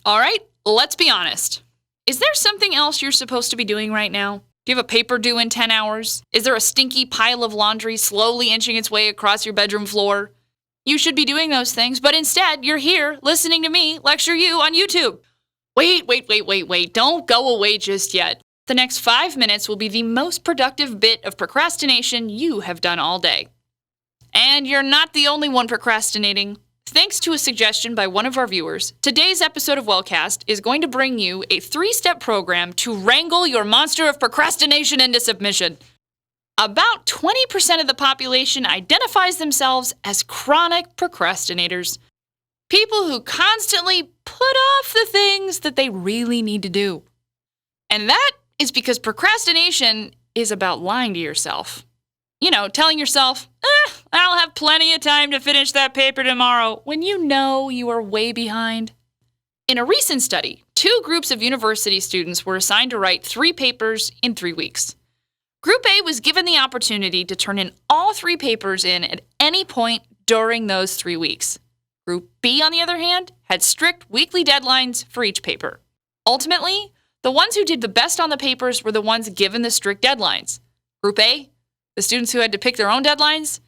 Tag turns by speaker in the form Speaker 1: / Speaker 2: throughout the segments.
Speaker 1: All right, let's be honest. Is there something else you're supposed to be doing right now? Do you have a paper due in 10 hours? Is there a stinky pile of laundry slowly inching its way across your bedroom floor? You should be doing those things, but instead, you're here listening to me lecture you on YouTube. Wait. Don't go away just yet. The next 5 minutes will be the most productive bit of procrastination you have done all day. And you're not the only one procrastinating. Thanks to a suggestion by one of our viewers, today's episode of WellCast is going to bring you a 3-step program to wrangle your monster of procrastination into submission. About 20% of the population identifies themselves as chronic procrastinators. People who constantly put off the things that they really need to do. And that is because procrastination is about lying to yourself. You know, telling yourself, I'll have plenty of time to finish that paper tomorrow, when you know you are way behind. In a recent study, 2 groups of university students were assigned to write 3 papers in 3 weeks. Group A was given the opportunity to turn in all 3 papers in at any point during those 3 weeks. Group B, on the other hand, had strict weekly deadlines for each paper. Ultimately, the ones who did the best on the papers were the ones given the strict deadlines. Group A, the students who had to pick their own deadlines,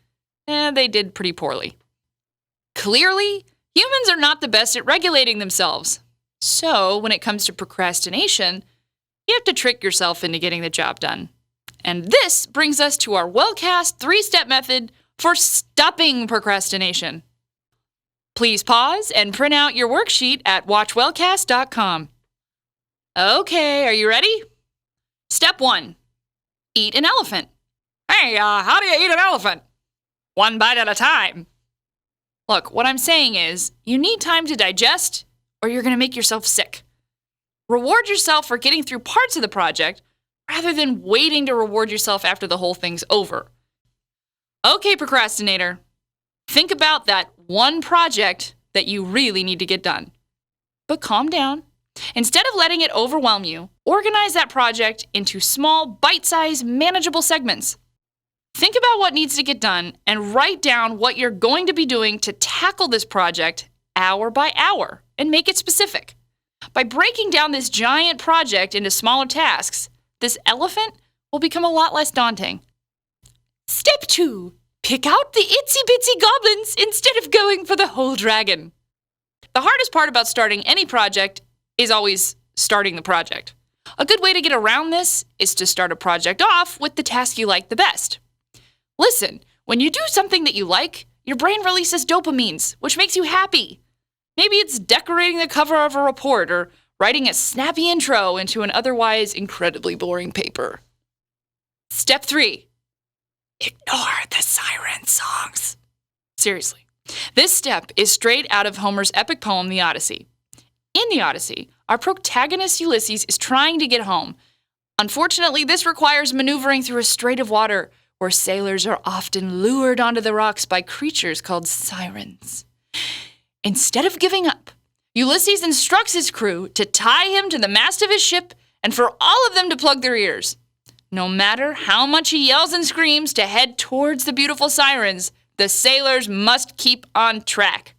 Speaker 1: they did pretty poorly. Clearly, humans are not the best at regulating themselves. So, when it comes to procrastination, you have to trick yourself into getting the job done. And this brings us to our WellCast 3-step method for stopping procrastination. Please pause and print out your worksheet at watchwellcast.com. Okay, are you ready? Step 1. Eat an elephant. Hey, how do you eat an elephant? 1 bite at a time. Look, what I'm saying is, you need time to digest, or you're going to make yourself sick. Reward yourself for getting through parts of the project, rather than waiting to reward yourself after the whole thing's over. Okay, procrastinator. Think about that one project that you really need to get done. But calm down. Instead of letting it overwhelm you, organize that project into small, bite-sized, manageable segments. Think about what needs to get done and write down what you're going to be doing to tackle this project hour by hour and make it specific. By breaking down this giant project into smaller tasks, this elephant will become a lot less daunting. Step 2. Pick out the Itsy Bitsy Goblins instead of going for the whole dragon. The hardest part about starting any project is always starting the project. A good way to get around this is to start a project off with the task you like the best. Listen, when you do something that you like, your brain releases dopamines, which makes you happy. Maybe it's decorating the cover of a report or writing a snappy intro into an otherwise incredibly boring paper. Step 3. Ignore the Siren Songs. Seriously, this step is straight out of Homer's epic poem, The Odyssey. In The Odyssey, our protagonist Ulysses is trying to get home. Unfortunately, this requires maneuvering through a strait of water where sailors are often lured onto the rocks by creatures called sirens. Instead of giving up, Ulysses instructs his crew to tie him to the mast of his ship and for all of them to plug their ears. No matter how much he yells and screams to head towards the beautiful sirens, the sailors must keep on track.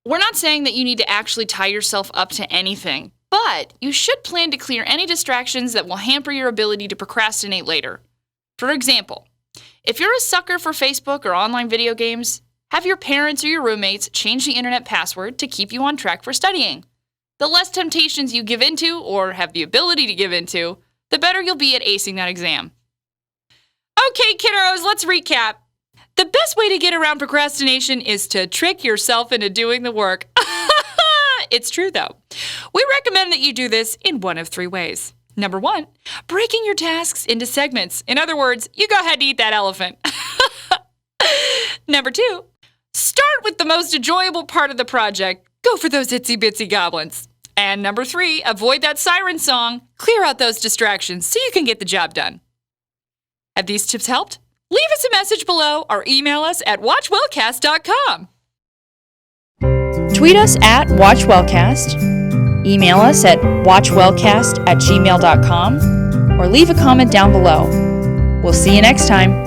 Speaker 1: We're not saying that you need to actually tie yourself up to anything, but you should plan to clear any distractions that will hamper your ability to procrastinate later. For example, if you're a sucker for Facebook or online video games, have your parents or your roommates change the internet password to keep you on track for studying. The less temptations you give into, or have the ability to give into, the better you'll be at acing that exam. Okay, kiddos, let's recap. The best way to get around procrastination is to trick yourself into doing the work. It's true, though. We recommend that you do this in one of 3 ways. Number 1, breaking your tasks into segments. In other words, you go ahead and eat that elephant. Number 2, start with the most enjoyable part of the project. Go for those itsy bitsy goblins. And number 3, avoid that siren song. Clear out those distractions so you can get the job done. Have these tips helped? Leave us a message below or email us at watchwellcast.com.
Speaker 2: Tweet us at watchwellcast, email us at watchwellcast@gmail.com, or leave a comment down below. We'll see you next time.